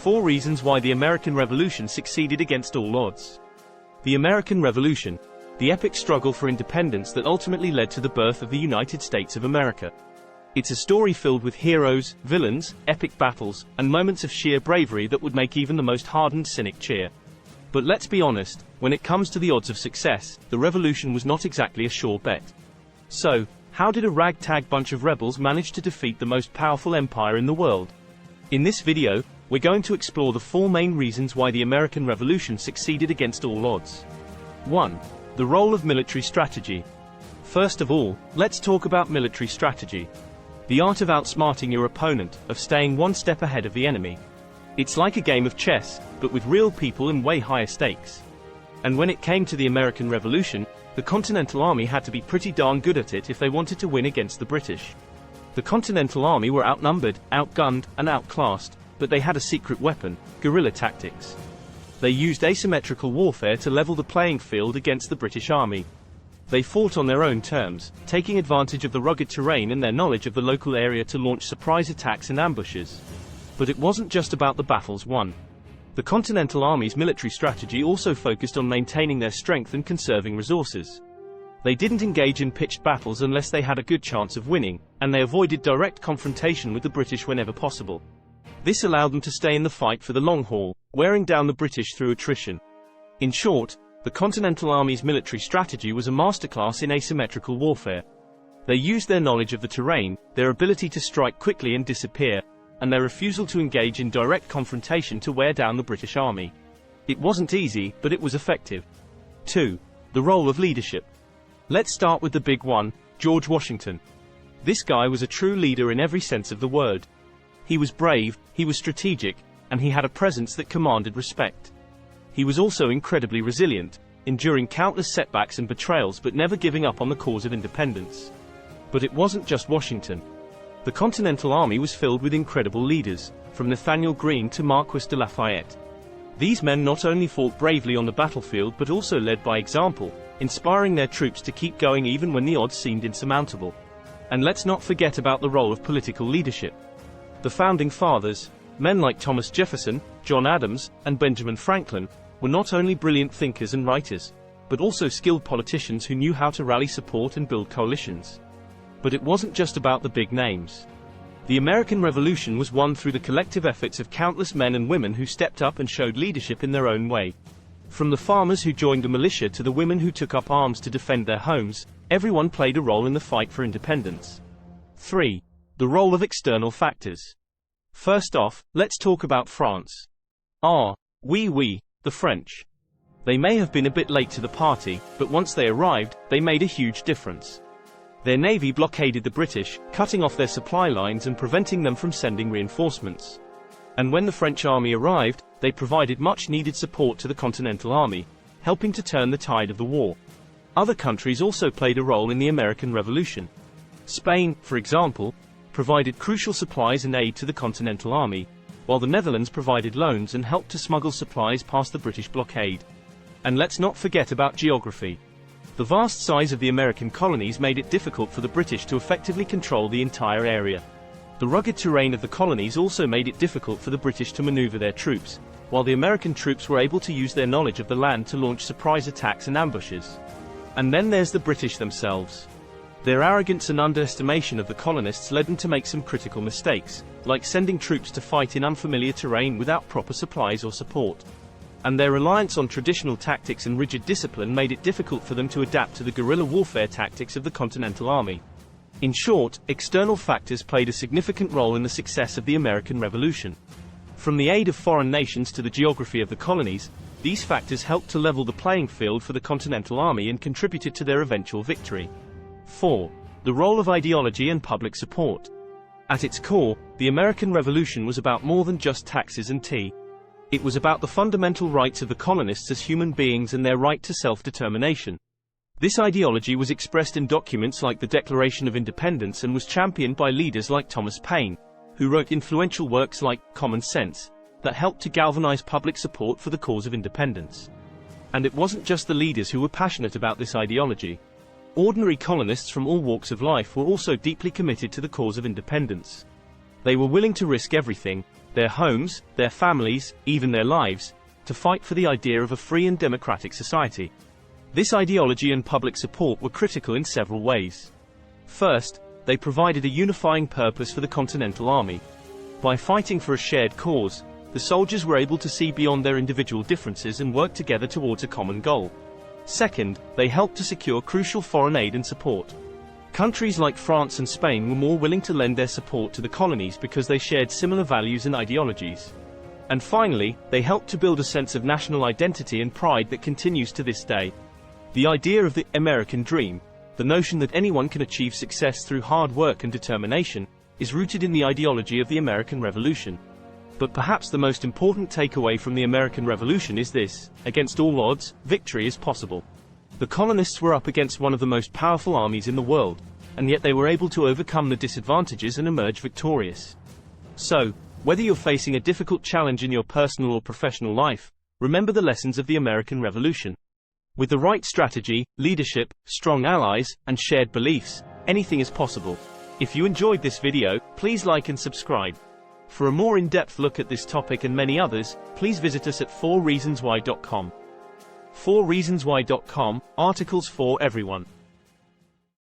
4 reasons why the American Revolution succeeded against all odds. The American Revolution, the epic struggle for independence that ultimately led to the birth of the United States of America. It's a story filled with heroes, villains, epic battles, and moments of sheer bravery that would make even the most hardened cynic cheer. But let's be honest, when it comes to the odds of success, the revolution was not exactly a sure bet. So, how did a ragtag bunch of rebels manage to defeat the most powerful empire in the world? In this video, we're going to explore the 4 main reasons why the American Revolution succeeded against all odds. 1. The role of military strategy. First of all, let's talk about military strategy. The art of outsmarting your opponent, of staying one step ahead of the enemy. It's like a game of chess, but with real people and way higher stakes. And when it came to the American Revolution, the Continental Army had to be pretty darn good at it if they wanted to win against the British. The Continental Army were outnumbered, outgunned, and outclassed, but they had a secret weapon: guerrilla tactics. They used asymmetrical warfare to level the playing field against the British Army. They fought on their own terms, taking advantage of the rugged terrain and their knowledge of the local area to launch surprise attacks and ambushes. But it wasn't just about the battles won. The Continental Army's military strategy also focused on maintaining their strength and conserving resources. They didn't engage in pitched battles unless they had a good chance of winning, and they avoided direct confrontation with the British whenever possible. This allowed them to stay in the fight for the long haul, wearing down the British through attrition. In short, the Continental Army's military strategy was a masterclass in asymmetrical warfare. They used their knowledge of the terrain, their ability to strike quickly and disappear, and their refusal to engage in direct confrontation to wear down the British Army. It wasn't easy, but it was effective. 2. The role of leadership. Let's start with the big one, George Washington. This guy was a true leader in every sense of the word. He was brave, he was strategic, and he had a presence that commanded respect. He was also incredibly resilient, enduring countless setbacks and betrayals but never giving up on the cause of independence. But it wasn't just Washington. The Continental Army was filled with incredible leaders, from Nathanael Greene to Marquis de Lafayette. These men not only fought bravely on the battlefield but also led by example, inspiring their troops to keep going even when the odds seemed insurmountable. And let's not forget about the role of political leadership. The Founding Fathers, men like Thomas Jefferson, John Adams, and Benjamin Franklin, were not only brilliant thinkers and writers, but also skilled politicians who knew how to rally support and build coalitions. But it wasn't just about the big names. The American Revolution was won through the collective efforts of countless men and women who stepped up and showed leadership in their own way. From the farmers who joined the militia to the women who took up arms to defend their homes, everyone played a role in the fight for independence. 3. The role of external factors. First off, let's talk about France. The French. They may have been a bit late to the party, but once they arrived, they made a huge difference. Their navy blockaded the British, cutting off their supply lines and preventing them from sending reinforcements. And when the French army arrived, they provided much-needed support to the Continental Army, helping to turn the tide of the war. Other countries also played a role in the American Revolution. Spain, for example, provided crucial supplies and aid to the Continental Army, while the Netherlands provided loans and helped to smuggle supplies past the British blockade. And let's not forget about geography. The vast size of the American colonies made it difficult for the British to effectively control the entire area. The rugged terrain of the colonies also made it difficult for the British to maneuver their troops, while the American troops were able to use their knowledge of the land to launch surprise attacks and ambushes. And then there's the British themselves. Their arrogance and underestimation of the colonists led them to make some critical mistakes, like sending troops to fight in unfamiliar terrain without proper supplies or support. And their reliance on traditional tactics and rigid discipline made it difficult for them to adapt to the guerrilla warfare tactics of the Continental Army. In short, external factors played a significant role in the success of the American Revolution. From the aid of foreign nations to the geography of the colonies, these factors helped to level the playing field for the Continental Army and contributed to their eventual victory. 4. The role of ideology and public support. At its core, the American Revolution was about more than just taxes and tea. It was about the fundamental rights of the colonists as human beings and their right to self-determination. This ideology was expressed in documents like the Declaration of Independence and was championed by leaders like Thomas Paine, who wrote influential works like Common Sense, that helped to galvanize public support for the cause of independence. And it wasn't just the leaders who were passionate about this ideology. Ordinary colonists from all walks of life were also deeply committed to the cause of independence. They were willing to risk everything, their homes, their families, even their lives, to fight for the idea of a free and democratic society. This ideology and public support were critical in several ways. First, they provided a unifying purpose for the Continental Army. By fighting for a shared cause, the soldiers were able to see beyond their individual differences and work together towards a common goal. Second, they helped to secure crucial foreign aid and support. Countries like France and Spain were more willing to lend their support to the colonies because they shared similar values and ideologies. And finally, they helped to build a sense of national identity and pride that continues to this day. The idea of the American dream, the notion that anyone can achieve success through hard work and determination, is rooted in the ideology of the American Revolution. But perhaps the most important takeaway from the American Revolution is this: against all odds, victory is possible. The colonists were up against one of the most powerful armies in the world, and yet they were able to overcome the disadvantages and emerge victorious. So, whether you're facing a difficult challenge in your personal or professional life, remember the lessons of the American Revolution. With the right strategy, leadership, strong allies, and shared beliefs, anything is possible. If you enjoyed this video, please like and subscribe. For a more in-depth look at this topic and many others, please visit us at 4reasonswhy.com. 4reasonswhy.com, articles for everyone.